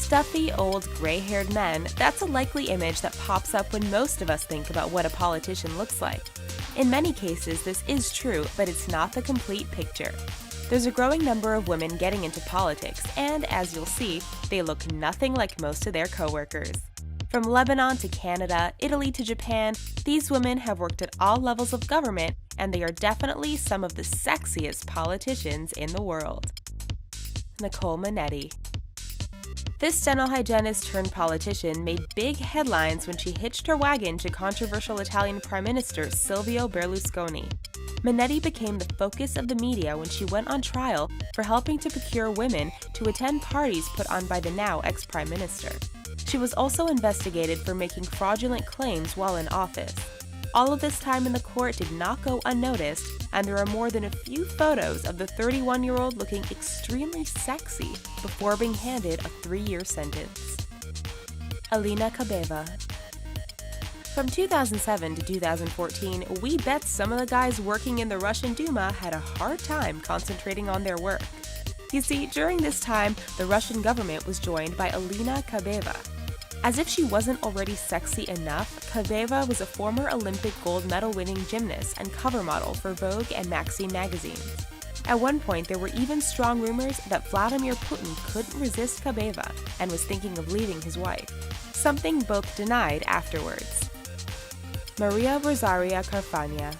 Stuffy, old, gray-haired men, that's a likely image that pops up when most of us think about what a politician looks like. In many cases, this is true, but it's not the complete picture. There's a growing number of women getting into politics, and as you'll see, they look nothing like most of their coworkers. From Lebanon to Canada, Italy to Japan, these women have worked at all levels of government, and they are definitely some of the sexiest politicians in the world. Nicole Manetti. This dental hygienist turned politician made big headlines when she hitched her wagon to controversial Italian Prime Minister Silvio Berlusconi. Manetti became the focus of the media when she went on trial for helping to procure women to attend parties put on by the now ex-Prime Minister. She was also investigated for making fraudulent claims while in office. All of this time in the court did not go unnoticed, and there are more than a few photos of the 31-year-old looking extremely sexy before being handed a 3-year sentence. Alina Kabeva. From 2007 to 2014, we bet some of the guys working in the Russian Duma had a hard time concentrating on their work. You see, during this time, the Russian government was joined by Alina Kabeva. As if she wasn't already sexy enough, Kabeva was a former Olympic gold medal-winning gymnast and cover model for Vogue and Maxim magazines. At one point, there were even strong rumors that Vladimir Putin couldn't resist Kabeva and was thinking of leaving his wife, something both denied afterwards. Maria Rosaria Carfagna.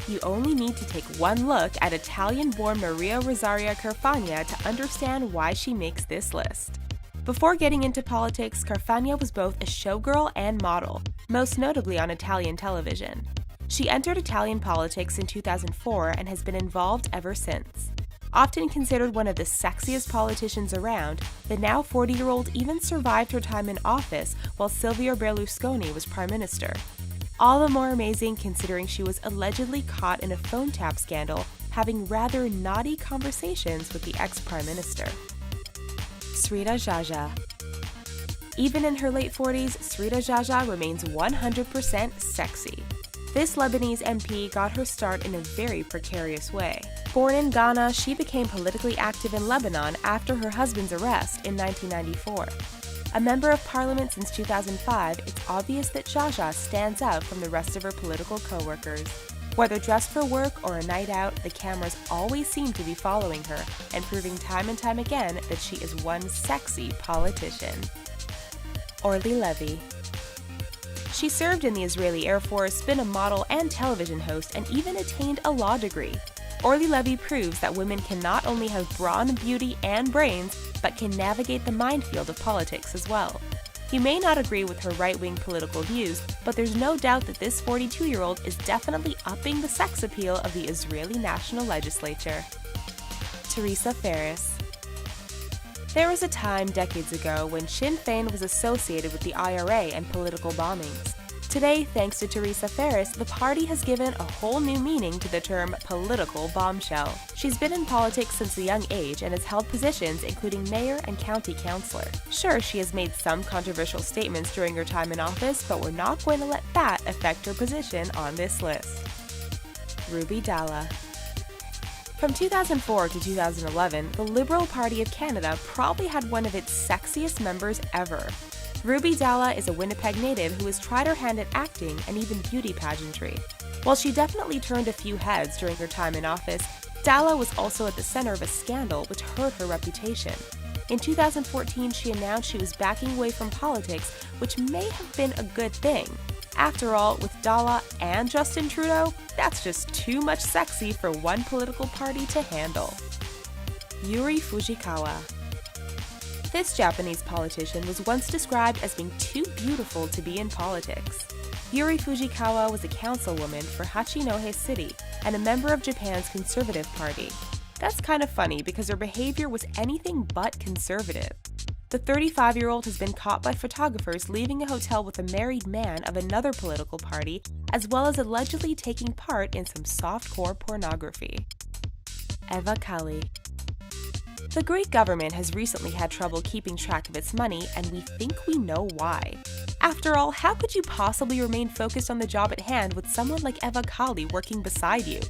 You only need to take one look at Italian-born Maria Rosaria Carfagna to understand why she makes this list. Before getting into politics, Carfagna was both a showgirl and model, most notably on Italian television. She entered Italian politics in 2004 and has been involved ever since. Often considered one of the sexiest politicians around, the now 40-year-old even survived her time in office while Silvio Berlusconi was prime minister. All the more amazing considering she was allegedly caught in a phone tap scandal, having rather naughty conversations with the ex-prime minister. Srita Jaja. Even in her late 40s, Srita Jaja remains 100% sexy. This Lebanese MP got her start in a very precarious way. Born in Ghana, she became politically active in Lebanon after her husband's arrest in 1994. A member of parliament since 2005, it's obvious that Jaja stands out from the rest of her political co-workers. Whether dressed for work or a night out, the cameras always seem to be following her and proving time and time again that she is one sexy politician. Orly Levy. She served in the Israeli Air Force, been a model and television host, and even attained a law degree. Orly Levy proves that women can not only have brawn, beauty, and brains, but can navigate the minefield of politics as well. You may not agree with her right-wing political views, but there's no doubt that this 42-year-old is definitely upping the sex appeal of the Israeli National Legislature. Teresa Ferris. There was a time decades ago when Sinn Féin was associated with the IRA and political bombings. Today, thanks to Teresa Ferris, the party has given a whole new meaning to the term political bombshell. She's been in politics since a young age and has held positions including mayor and county councillor. Sure, she has made some controversial statements during her time in office, but we're not going to let that affect her position on this list. Ruby Dalla. From 2004 to 2011, the Liberal Party of Canada probably had one of its sexiest members ever. Ruby Dalla is a Winnipeg native who has tried her hand at acting and even beauty pageantry. While she definitely turned a few heads during her time in office, Dalla was also at the center of a scandal which hurt her reputation. In 2014, she announced she was backing away from politics, which may have been a good thing. After all, with Dalla and Justin Trudeau, that's just too much sexy for one political party to handle. Yuri Fujikawa. This Japanese politician was once described as being too beautiful to be in politics. Yuri Fujikawa was a councilwoman for Hachinohe City and a member of Japan's Conservative Party. That's kind of funny because her behavior was anything but conservative. The 35-year-old has been caught by photographers leaving a hotel with a married man of another political party, as well as allegedly taking part in some softcore pornography. Eva Kali. The Greek government has recently had trouble keeping track of its money, and we think we know why. After all, how could you possibly remain focused on the job at hand with someone like Eva Kali working beside you?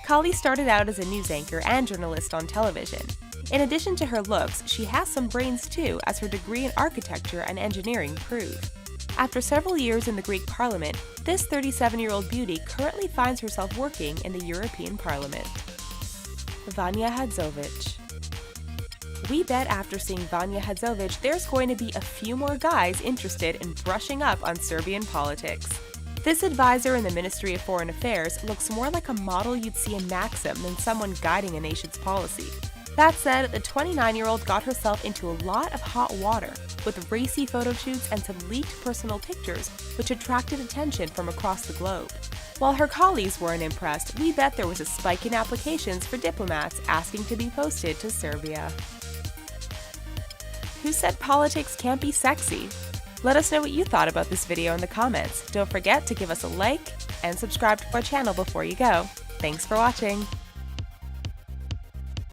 Kali started out as a news anchor and journalist on television. In addition to her looks, she has some brains too, as her degree in architecture and engineering prove. After several years in the Greek parliament, this 37-year-old beauty currently finds herself working in the European Parliament. Vanja Hadzovic. We bet after seeing Vanja Hadzovic there's going to be a few more guys interested in brushing up on Serbian politics. This advisor in the Ministry of Foreign Affairs looks more like a model you'd see in Maxim than someone guiding a nation's policy. That said, the 29-year-old got herself into a lot of hot water, with racy photo shoots and some leaked personal pictures which attracted attention from across the globe. While her colleagues weren't impressed, we bet there was a spike in applications for diplomats asking to be posted to Serbia. Who said politics can't be sexy? Let us know what you thought about this video in the comments. Don't forget to give us a like and subscribe to our channel before you go. Thanks for watching!